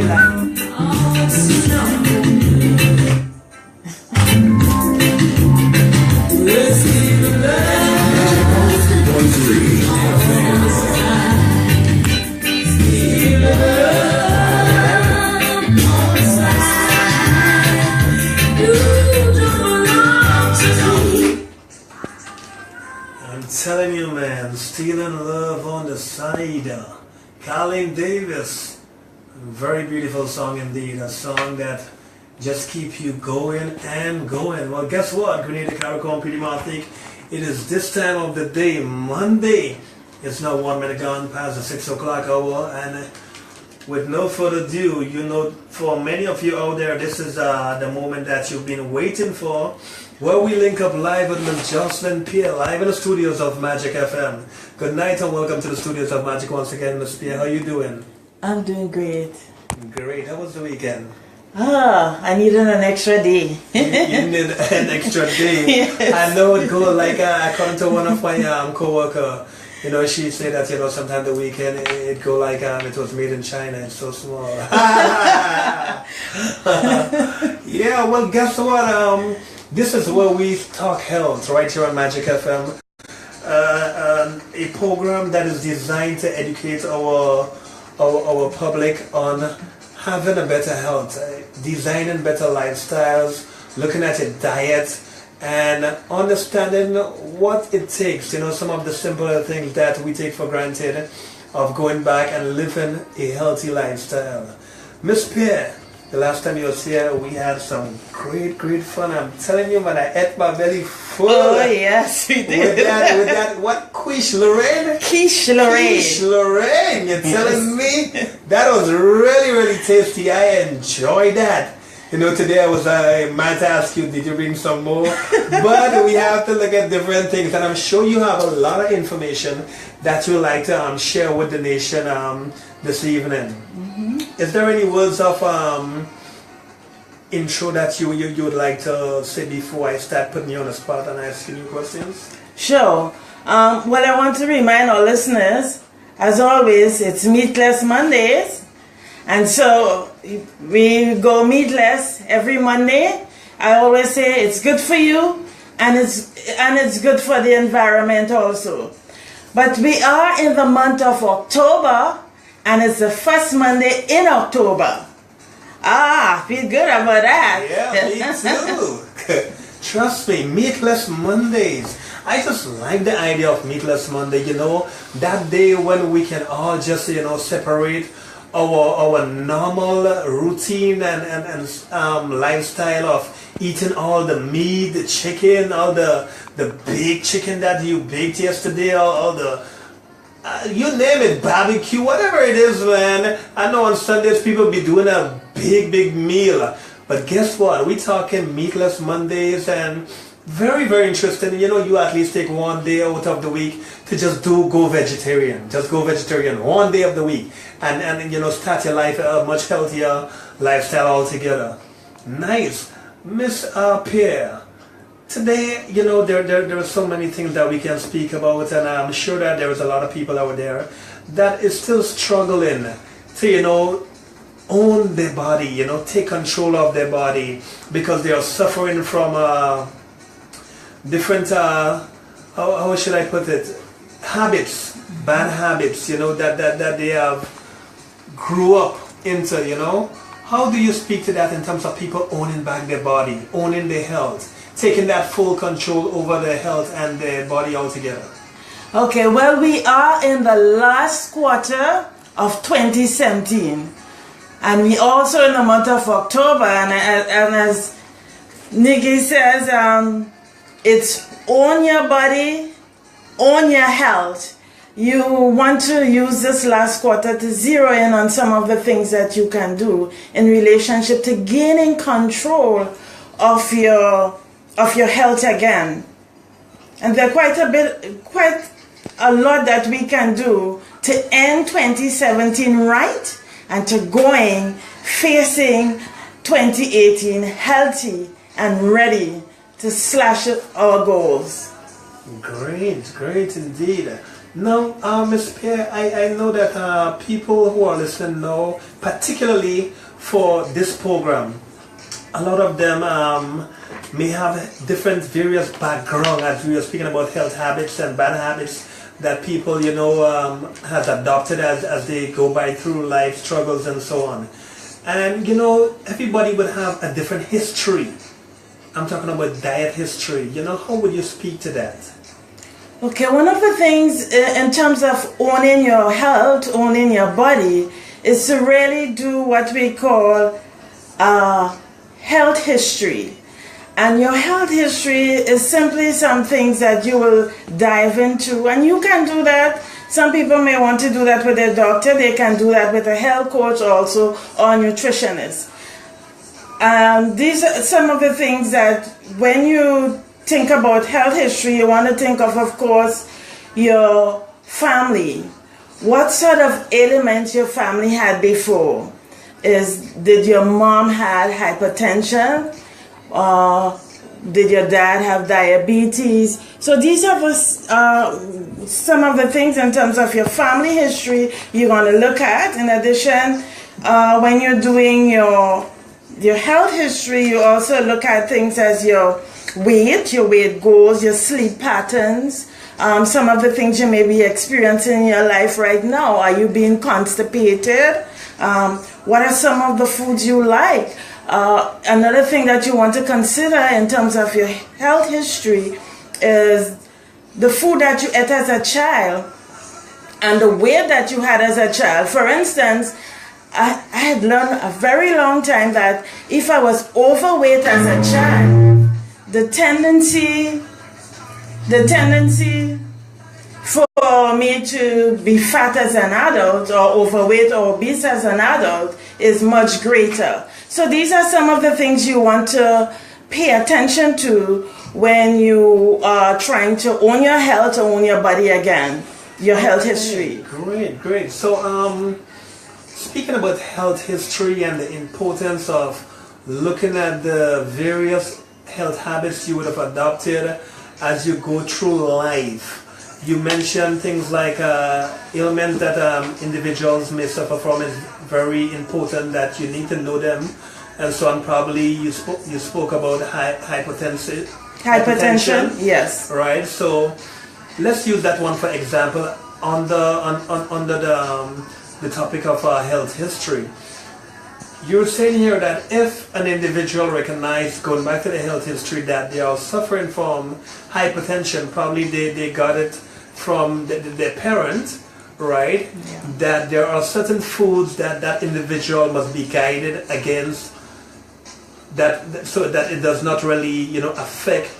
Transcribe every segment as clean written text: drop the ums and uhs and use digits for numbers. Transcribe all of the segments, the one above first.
Telling you, man, Stealing Love on the Side. Colin Davis. Very beautiful song indeed. A song that just keeps you going and going. Well, guess what? Grenada Caricom Pretty Marthic. It is this time of the day, Monday. It's now 1 minute gone past the 6 o'clock hour. And with no further ado, you know, for many of you out there, this is the moment that you've been waiting for. Where we link up live with Rev.Joslyn Pierre, live in the studios of Magic FM. Good night and welcome to the studios of Magic once again, Miss Pierre. How you doing? I'm doing great. Great. How was the weekend? I needed an extra day. You need an extra day. Yes. I know it goes like, according to one of my co-worker, you know, she said that, you know, sometimes the weekend it go like it was made in China. It's so small. Yeah, well, guess what? This is where we talk health right here on Magic FM. A program that is designed to educate our public on having a better health, designing better lifestyles, looking at a diet, and understanding what it takes, you know, some of the simpler things that we take for granted of going back and living a healthy lifestyle. Miss Pierre, the last time you was here, we had some great fun. I'm telling you, man, I ate my belly full. Oh, yes, we did. With that, what, quiche Lorraine? Quiche Lorraine. Quiche Lorraine, you're telling me? That was really tasty. I enjoyed that. You know, today I might ask you, did you bring some more? But we have to look at different things, and I'm sure you have a lot of information that you'd like to share with the nation this evening. Is there any words of intro that you would like to say before I start putting you on the spot and asking you questions? Sure. Well, I want to remind our listeners, as always, it's Meatless Mondays. And so we go meatless every Monday. I always say it's good for you and it's good for the environment also. But we are in the month of October, and it's the first Monday in October. Feel good about that. Yeah, me too. Trust me, Meatless Mondays. I just like the idea of Meatless Monday, you know, that day when we can all just, you know, separate our normal routine and lifestyle of eating all the meat, the chicken, all the baked chicken that you baked yesterday, all the you name it, barbecue, whatever it is, man. I know on Sundays people be doing a big meal, but guess what? We talking Meatless Mondays, and very interesting. You know, you at least take one day out of the week to just go vegetarian. Just go vegetarian one day of the week, and you know, start your life a much healthier lifestyle altogether. Nice, Miss Pierre. Today, you know, there are so many things that we can speak about, and I'm sure that there is a lot of people out there that is still struggling to, you know, own their body, you know, take control of their body, because they are suffering from different, how should I put it, habits, bad habits, you know, that they have grew up into, you know. How do you speak to that in terms of people owning back their body, owning their health, taking that full control over their health and their body altogether? Okay, well, we are in the last quarter of 2017, and we also in the month of October, and as Nikki says, it's own your body, own your health. You want to use this last quarter to zero in on some of the things that you can do in relationship to gaining control of your health again. And there are quite a lot that we can do to end 2017 right and to facing 2018 healthy and ready to slash our goals. Great indeed. Now, Ms. Pierre, I know that people who are listening know, particularly for this program, a lot of them may have different various background as we were speaking about health habits and bad habits that people, has adopted as they go by through life struggles and so on. And, everybody would have a different history. I'm talking about diet history. How would you speak to that? Okay, one of the things in terms of owning your health, owning your body, is to really do what we call health history. And your health history is simply some things that you will dive into. And you can do that. Some people may want to do that with their doctor. They can do that with a health coach also, or a nutritionist. These are some of the things that when you think about health history, you want to think of course, your family. What sort of ailments your family had before? Did your mom have hypertension? Did your dad have diabetes? So these are some of the things in terms of your family history you're going to look at. In addition, when you're doing your health history, you also look at things as your weight goals, your sleep patterns, some of the things you may be experiencing in your life right now. Are you being constipated? What are some of the foods you like? Another thing that you want to consider in terms of your health history is the food that you ate as a child and the weight that you had as a child. For instance, I had learned a very long time that if I was overweight as a child, the tendency for me to be fat as an adult or overweight or obese as an adult is much greater. So these are some of the things you want to pay attention to when you are trying to own your health or own your body again, your health history. Great. So speaking about health history and the importance of looking at the various health habits you would have adopted as you go through life. You mentioned things like ailments that individuals may suffer from is very important, that you need to know them, and so on. Probably you spoke about hypertension. Yes. Right. So let's use that one for example under the topic of health history. You're saying here that if an individual recognized, going back to the health history, that they are suffering from hypertension, probably they got it from their parent, right? Yeah. That there are certain foods that individual must be guided against, that so that it does not really affect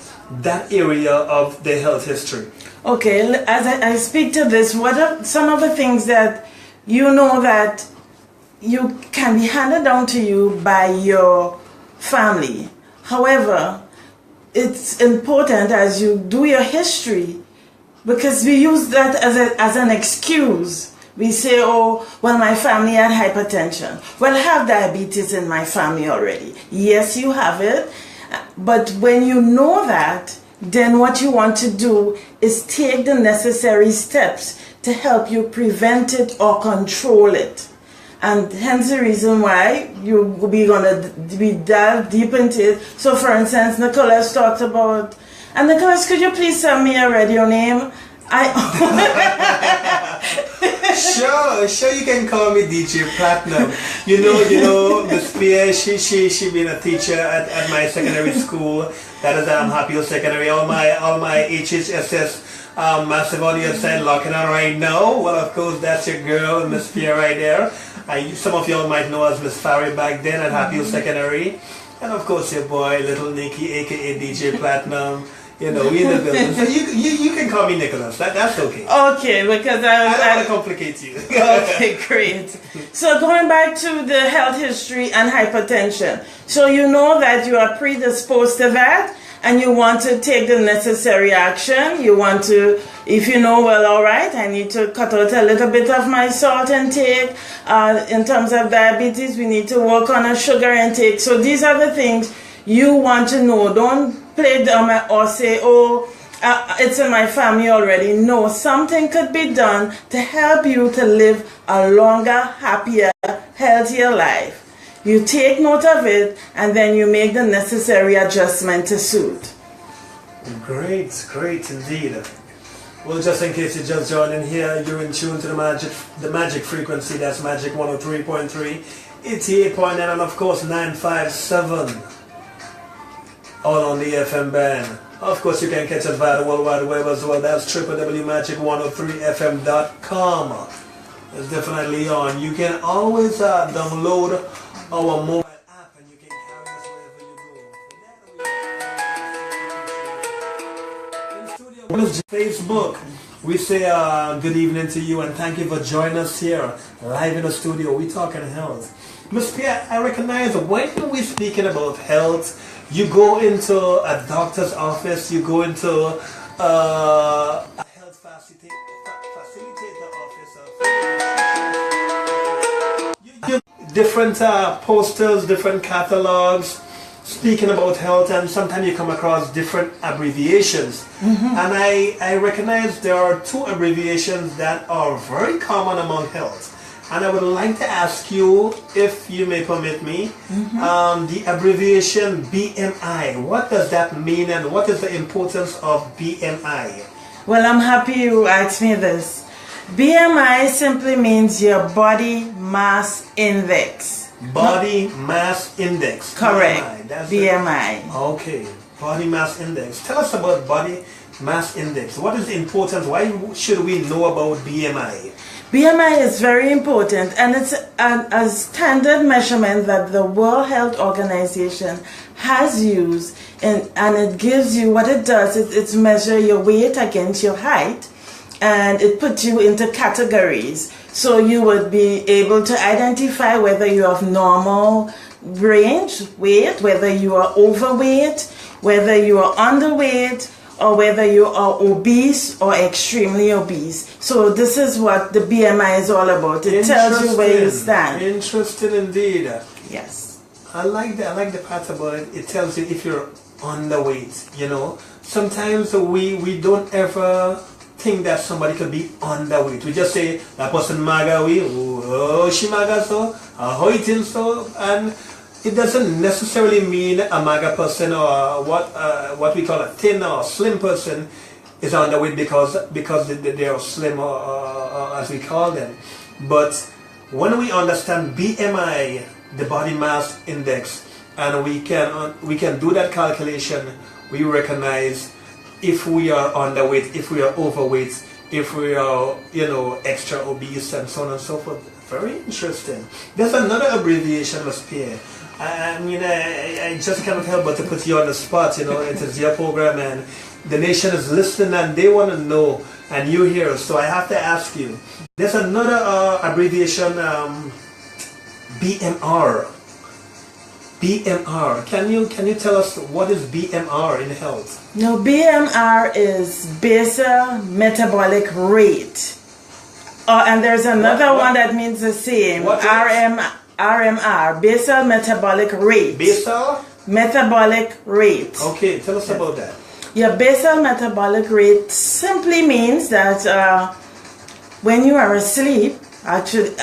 that area of their health history. Okay, as I speak to this, what are some of the things that you know that you can be handed down to you by your family? However, it's important as you do your history, because we use that as an excuse. We say, oh, well, my family had hypertension. Well, I have diabetes in my family already. Yes, you have it. But when you know that, then what you want to do is take the necessary steps to help you prevent it or control it. And hence the reason why we're going to delve deep into it. So for instance, Nicholas talked about, and Nicholas, could you please tell me your radio name? Sure, you can call me DJ Platinum. You know, Miss Pierre, she been a teacher at my secondary school. That is Happy Hill Secondary. All my HHSS massive audience side locking on right now. Well, of course, that's your girl, Miss Pierre, right there. Some of y'all might know as Miss Farry back then at Happy Hill Secondary. And of course, your boy, Little Nicky, aka DJ Platinum. We in the building. So you can call me Nicholas. That's okay. Okay, because I don't want to complicate you. Okay, great. So going back to the health history and hypertension. So you know that you are predisposed to that and you want to take the necessary action. You want to, if you know, well, all right, I need to cut out a little bit of my salt intake. In terms of diabetes, we need to work on a sugar intake. So these are the things you want to know. Don't play dumb or say, oh, it's in my family already, know something could be done to help you to live a longer, happier, healthier life. You take note of it and then you make the necessary adjustment to suit. Great, great indeed. Well, just in case you just joined in here, you're in tune to the magic frequency. That's Magic 103.3, 88.9, and of course 957. All on the FM band. Of course, you can catch us via the World Wide Web as well. That's www.magic103fm.com. It's definitely on. You can always download our mobile app and you can carry us wherever you go. In studio, Facebook, we say good evening to you and thank you for joining us here live in the studio. We talking health. Ms. Pierre, I recognize when we're speaking about health, you go into a doctor's office, you go into a health facilitator office. You get different posters, different catalogs speaking about health, and sometimes you come across different abbreviations. And I recognize there are two abbreviations that are very common among health. And I would like to ask you, if you may permit me, the abbreviation BMI. What does that mean and what is the importance of BMI? Well, I'm happy you asked me this. BMI simply means your body mass index. Body mass index. Correct. BMI. Okay. Body mass index. Tell us about body mass index. What is the importance? Why should we know about BMI? BMI is very important, and it's a standard measurement that the World Health Organization has used, and it gives you what it does. It measure your weight against your height, and it puts you into categories. So you would be able to identify whether you have normal range weight, whether you are overweight, whether you are underweight, or whether you are obese or extremely obese. So this is what the BMI is all about. It tells you where you stand. Interesting indeed. Yes. I like that. I like the part about it. It tells you if you're underweight, you know. Sometimes we don't ever think that somebody could be underweight. We just say that person maga, she maga so, how it is so, and it doesn't necessarily mean a maga person or what we call a thin or slim person is underweight because they are slim or as we call them. But when we understand BMI, the body mass index, and we can do that calculation, we recognize if we are underweight, if we are overweight, if we are extra obese, and so on and so forth. Very interesting. There's another abbreviation, Ms. Pierre. I mean, I just cannot help but to put you on the spot. It is your program and the nation is listening and they want to know, and you here. So I have to ask you. There's another abbreviation, BMR. BMR. Can you tell us what is BMR in health? No, BMR is basal metabolic rate. And there's another one that means the same. RMR, basal metabolic rate. Basal? Metabolic rate. Okay, tell us about that. Your basal metabolic rate simply means that when you are asleep, actually,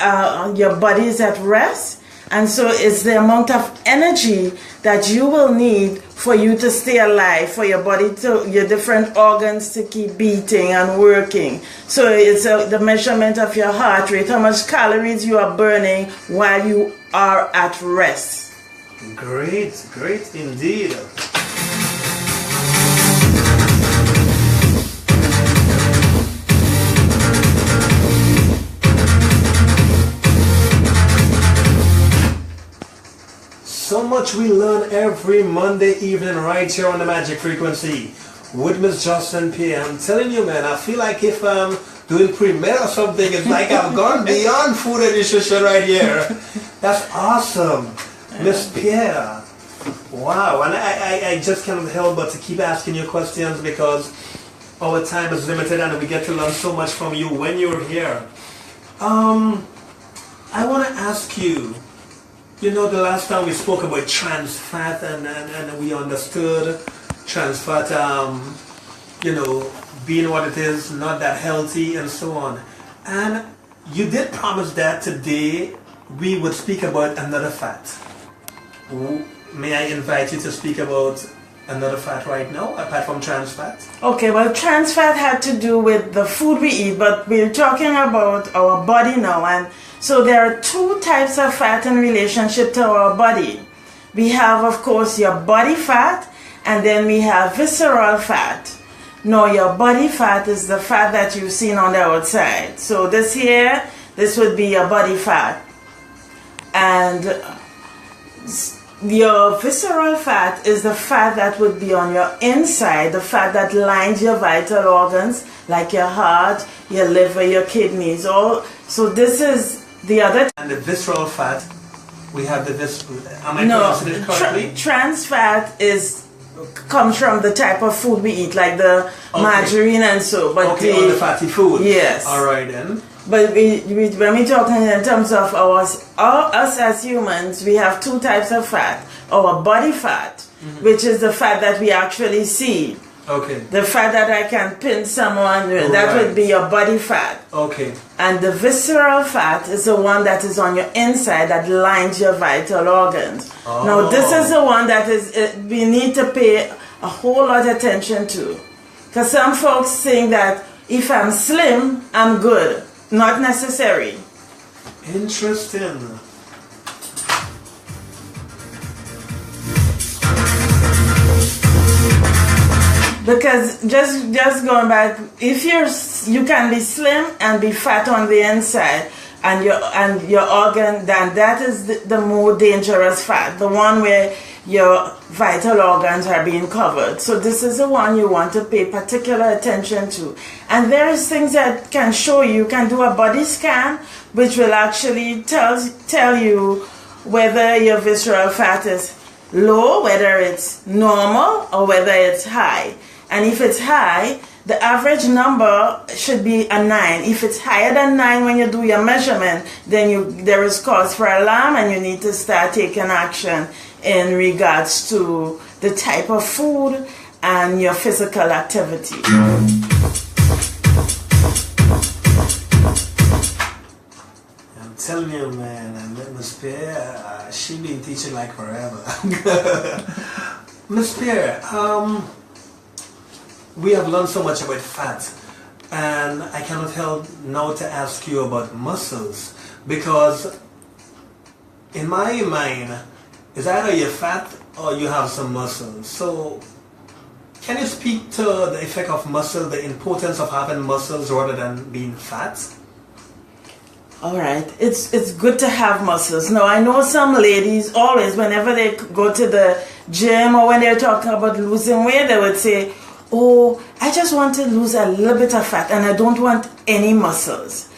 your body is at rest, and so it's the amount of energy that you will need for you to stay alive, for your body your different organs to keep beating and working. So it's the measurement of your heart rate, how much calories you are burning while you are at rest. Great, great indeed. So much we learn every Monday evening right here on the Magic Frequency with Miss Joslyn P. I'm telling you, man, I feel like if I'm doing pre-med or something, it's like I've gone beyond food and nutrition right here. That's awesome. Miss Pierre. Wow. And I just cannot help but to keep asking you questions because our time is limited and we get to learn so much from you when you're here. I want to ask you, the last time we spoke about trans fat and we understood trans fat being what it is, not that healthy and so on. And you did promise that today we would speak about another fat. May I invite you to speak about another fat right now, apart from trans fat? Okay, well, trans fat had to do with the food we eat, but we're talking about our body now. And so there are two types of fat in relationship to our body. We have, of course, your body fat, and then we have visceral fat. No, your body fat is the fat that you've seen on the outside. So this would be your body fat. And your visceral fat is the fat that would be on your inside, the fat that lines your vital organs, like your heart, your liver, your kidneys. So this is the other. And the visceral fat, we have the visceral. Am I pronouncing it correctly? Trans fat comes from the type of food we eat, like the margarine and so. But all the fatty food. Yes. All right then. But when we're talking in terms of us as humans, we have two types of fat. Our body fat, which is the fat that we actually see. Okay. The fat that I can pin someone with, that would be your body fat. Okay. And the visceral fat is the one that is on your inside that lines your vital organs. Oh. Now this is the one that we need to pay a whole lot of attention to. Because some folks think that if I'm slim, I'm good. Not necessary. Interesting. Because just going back, if you can be slim and be fat on the inside, and your organ, then that is the more dangerous fat, the one where your vital organs are being covered. So this is the one you want to pay particular attention to. And there is things that can show you. You can do a body scan, which will actually tell you whether your visceral fat is low, whether it's normal, or whether it's high. And if it's high, the average number should be a 9. If it's higher than 9 when you do your measurement, then there is cause for alarm and you need to start taking action in regards to the type of food and your physical activity. I'm telling you, man, Miss Pierre, she been teaching like forever. Miss Pierre, we have learned so much about fat, and I cannot help now to ask you about muscles, because in my mind, it's either you're fat or you have some muscles. So can you speak to the effect of muscle, the importance of having muscles rather than being fat? All right, it's good to have muscles. Now, I know some ladies always, whenever they go to the gym or when they're talking about losing weight, they would say, oh, I just want to lose a little bit of fat and I don't want any muscles.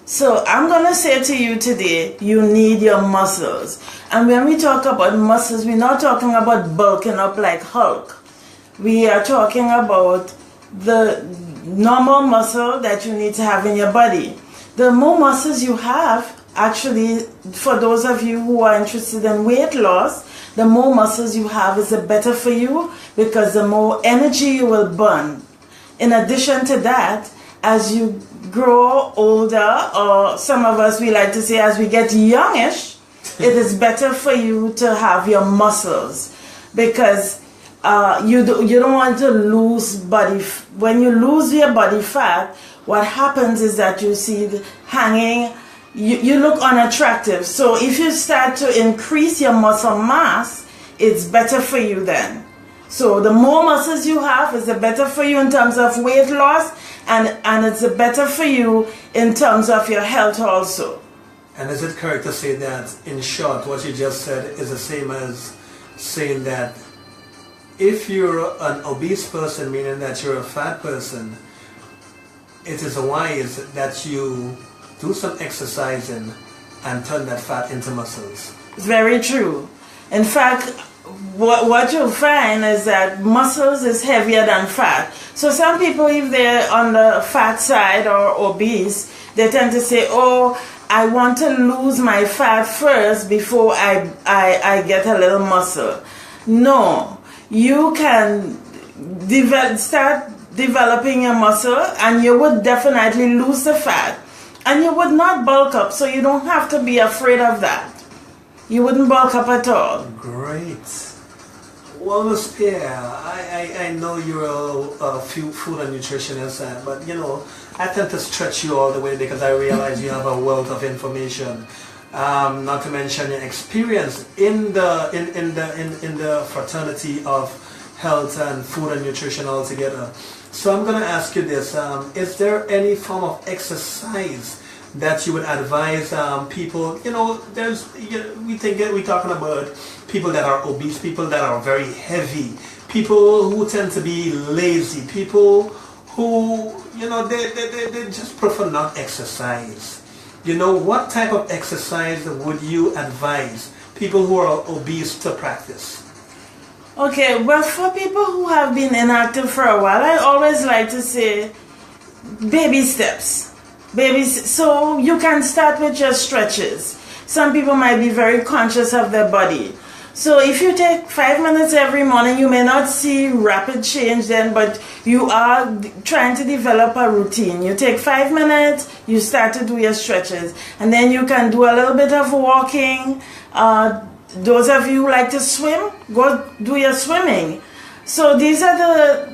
So I'm going to say to you today, you need your muscles. And when we talk about muscles, we're not talking about bulking up like Hulk. We are talking about the normal muscle that you need to have in your body. The more muscles you have, actually, for those of you who are interested in weight loss, the more muscles you have is the better for you, because the more energy you will burn. In addition to that, as you grow older, or some of us, we like to say as we get youngish, it is better for you to have your muscles, because you don't want to lose body. When you lose your body fat, what happens is that you see hanging, you look unattractive. So if you start to increase your muscle mass, it's better for you then. So the more muscles you have, is the better for you in terms of weight loss, and it's better for you in terms of your health also. And is it correct to say that, in short, what you just said is the same as saying that if you're an obese person, meaning that you're a fat person, it is wise that you do some exercising and turn that fat into muscles? It's very true. In fact, what you'll find is that muscles is heavier than fat. So some people, if they're on the fat side or obese, they tend to say, oh, I want to lose my fat first before I get a little muscle. No, you can start developing your muscle, and you would definitely lose the fat, and you would not bulk up, so you don't have to be afraid of that. You wouldn't bulk up at all. Great. Well, Ms. Pierre, I know you're a food and nutritionist, but you know, I tend to stretch you all the way because I realize you have a wealth of information. Not to mention your experience in the fraternity of health and food and nutrition altogether. So I'm going to ask you this: is there any form of exercise that you would advise people? You know, we're talking about people that are obese, people that are very heavy, people who tend to be lazy, people who, you know, they just prefer not exercise. You know, what type of exercise would you advise people who are obese to practice? Okay, well, for people who have been inactive for a while, I always like to say baby steps. So you can start with your stretches. Some people might be very conscious of their body. So if you take 5 minutes every morning, you may not see rapid change then, but you are trying to develop a routine. You take 5 minutes, you start to do your stretches, and then you can do a little bit of walking. Those of you who like to swim, go do your swimming. So these are the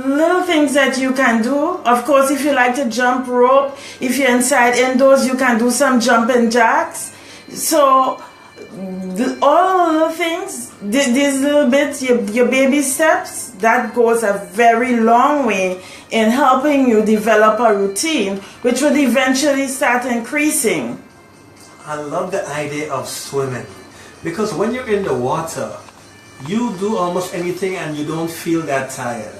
little things that you can do. Of course, if you like to jump rope, if you're inside indoors, you can do some jumping jacks. So all the things, these little bits, your baby steps, that goes a very long way in helping you develop a routine, which would eventually start increasing. I love the idea of swimming, because when you're in the water, you do almost anything and you don't feel that tired.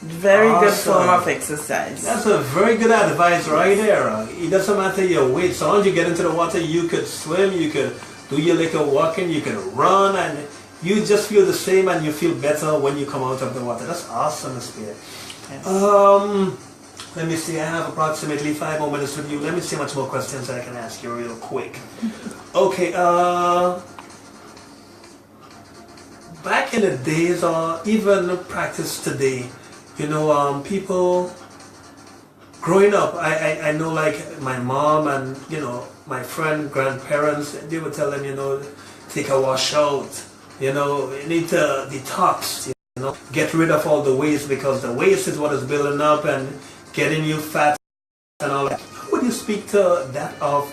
Very good form of exercise. That's a very good advice right there. It doesn't matter your weight. So once you get into the water, you could swim, you could do your little walking, you can run, and you just feel the same and you feel better when you come out of the water. That's awesome, Ms. Pierre. Yes. Let me see, I have approximately 5 more minutes with you. Let me see how much more questions I can ask you real quick. Okay, back in the days, or even practice today, you know, people growing up, I know, like my mom and, you know, my friend, grandparents, they would tell them, you know, take a wash out, you know, you need to detox, you know, get rid of all the waste, because the waste is what is building up and getting you fat and all that. How would you speak to that of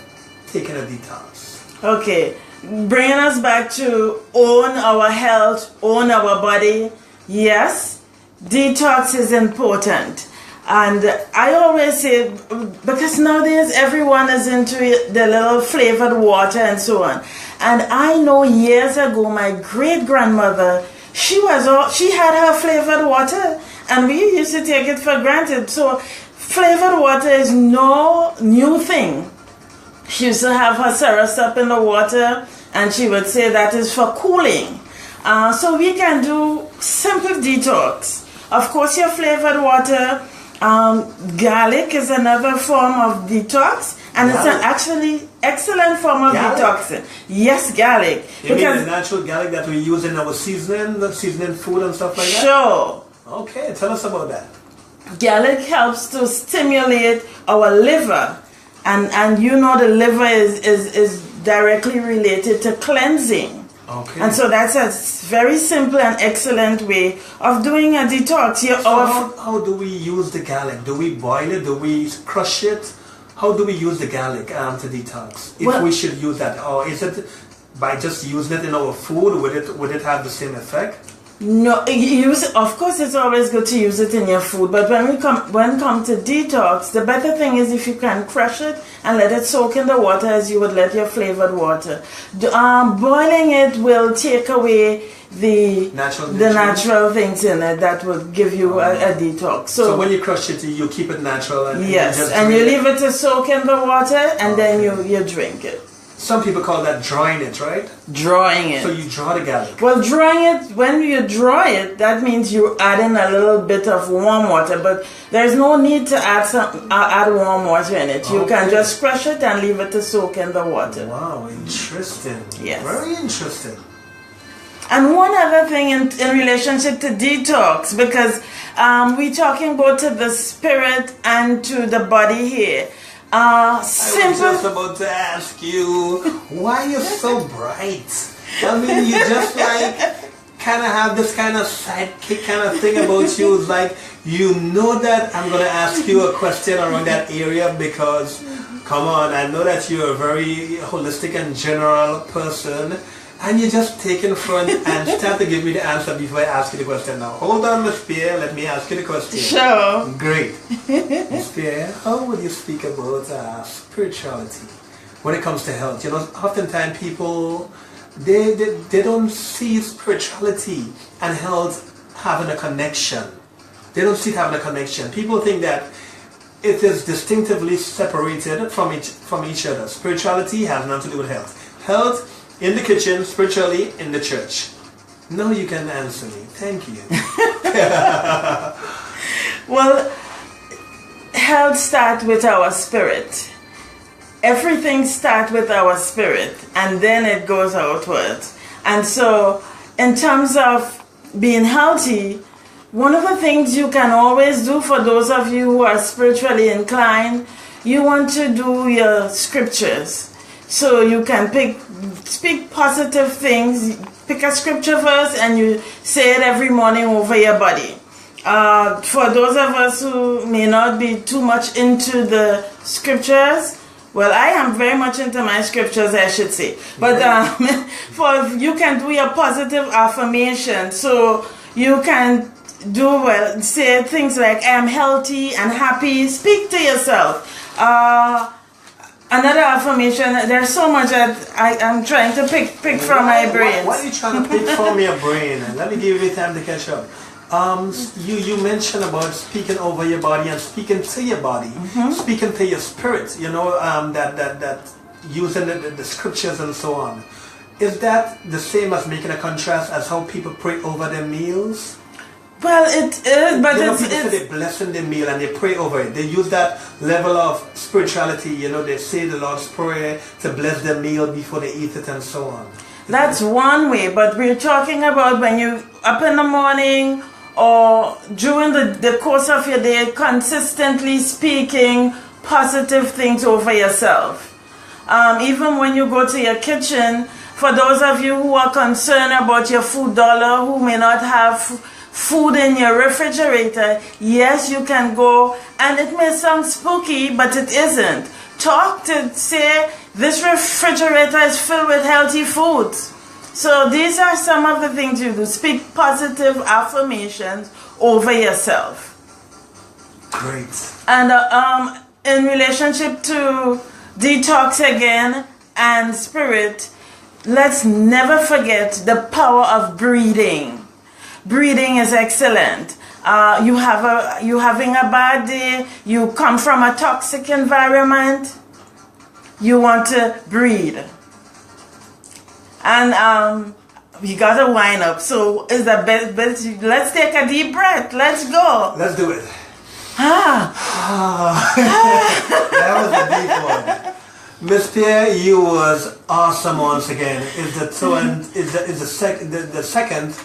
taking a detox? Okay, bringing us back to own our health, own our body. Yes, detox is important. And I always say, because nowadays everyone is into the little flavored water and so on. And I know years ago, my great-grandmother, she had her flavored water, and we used to take it for granted. So flavored water is no new thing. She used to have her syrup up in the water, and she would say that is for cooling. So we can do simple detox. Of course, your flavored water, garlic is another form of detox, and it's an actually excellent form of detoxing. Yes, garlic. You mean the natural garlic that we use in our seasoning food and stuff like that? Sure. Okay, tell us about that. Garlic helps to stimulate our liver, and you know the liver is directly related to cleansing. Okay. And so that's a very simple and excellent way of doing a detox. So how do we use the garlic? Do we boil it? Do we crush it? How do we use the garlic to detox? If we should use that, or is it by just using it in our food? Would it have the same effect? No, of course it's always good to use it in your food, but when it comes to detox, the better thing is if you can crush it and let it soak in the water as you would let your flavored water. Boiling it will take away the natural things in it that will give you a detox. So when you crush it, you keep it natural. And you leave it to soak in the water, and then you drink it. Some people call that drying it, right? Drying it. So you draw the garlic. Well, drying it, when you dry it, that means you add in a little bit of warm water, but there's no need to add warm water in it. You can just crush it and leave it to soak in the water. Wow, interesting. Yes. Very interesting. And one other thing in relationship to detox, because we're talking both to the spirit and to the body here. I was just about to ask you, why you're so bright? I mean, you just like kind of have this kind of sidekick kind of thing about you. It's like, you know that I'm going to ask you a question around that area because, come on, I know that you're a very holistic and general person. And you just take in front and start to give me the answer before I ask you the question. Now, hold on, Miss Pierre. Let me ask you the question. Sure. Great. Miss Pierre, how would you speak about spirituality when it comes to health? You know, oftentimes people, they don't see spirituality and health having a connection. They don't see it having a connection. People think that it is distinctively separated from each other. Spirituality has nothing to do with health. Health in the kitchen, spiritually in the church. Now you can answer me. Thank you. Well, health starts with our spirit. Everything starts with our spirit, and then it goes outwards. And so, in terms of being healthy, one of the things you can always do for those of you who are spiritually inclined, you want to do your scriptures. So you can speak positive things, pick a scripture verse and you say it every morning over your body. For those of us who may not be too much into the scriptures, well, I am very much into my scriptures, I should say. But you can do your positive affirmation. So you can say things like, I am healthy and happy. Speak to yourself. Another affirmation, there's so much that I'm trying to pick from my brain. What are you trying to pick from your brain? Let me give you time to catch up. You mentioned about speaking over your body and speaking to your body, speaking to your spirit, you know, that using the scriptures and so on. Is that the same as making a contrast as how people pray over their meals? Well, it is, but people say they blessing the meal and they pray over it. They use that level of spirituality, you know, they say the Lord's Prayer to bless the meal before they eat it and so on. That's one way, but we're talking about when you up in the morning or during the course of your day, consistently speaking positive things over yourself. Even when you go to your kitchen, for those of you who are concerned about your food dollar, who may not have food in your refrigerator, yes, you can go, and it may sound spooky, but it isn't. Say, this refrigerator is filled with healthy foods. So these are some of the things you do. Speak positive affirmations over yourself. Great. And in relationship to detox again and spirit, let's never forget the power of breathing. Breathing is excellent. You're having a bad day, you come from a toxic environment, you want to breathe. And we gotta wind up. So is the best, let's take a deep breath. Let's go. Let's do it. That was a deep one. Miss Pierre, you was awesome once again. It's the second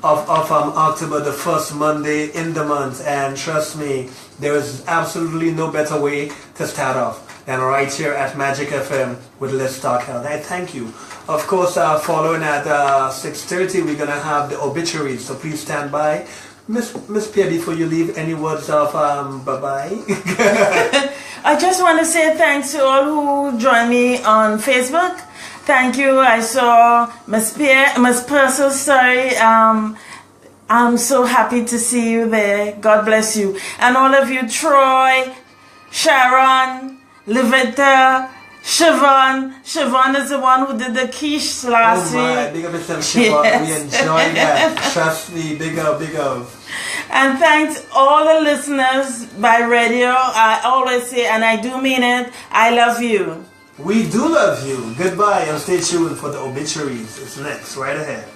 of October, the first Monday in the month, and trust me, there is absolutely no better way to start off than right here at Magic FM with Let's Talk Health. I thank you. Of course, following at 6:30, we're gonna have the obituaries, so please stand by. Miss Pierre, before you leave, any words of bye-bye? I just want to say thanks to all who joined me on Facebook. Thank you. I saw Miss Purcell, sorry. I'm so happy to see you there. God bless you. And all of you, Troy, Sharon, Livetta, Siobhan. Siobhan is the one who did the quiche last week. Oh my, big up yourself, Siobhan. Yes. We enjoyed that. Trust me, big up, big up. And thanks all the listeners by radio. I always say, and I do mean it, I love you. We do love you. Goodbye and stay tuned for the obituaries. It's next, right ahead.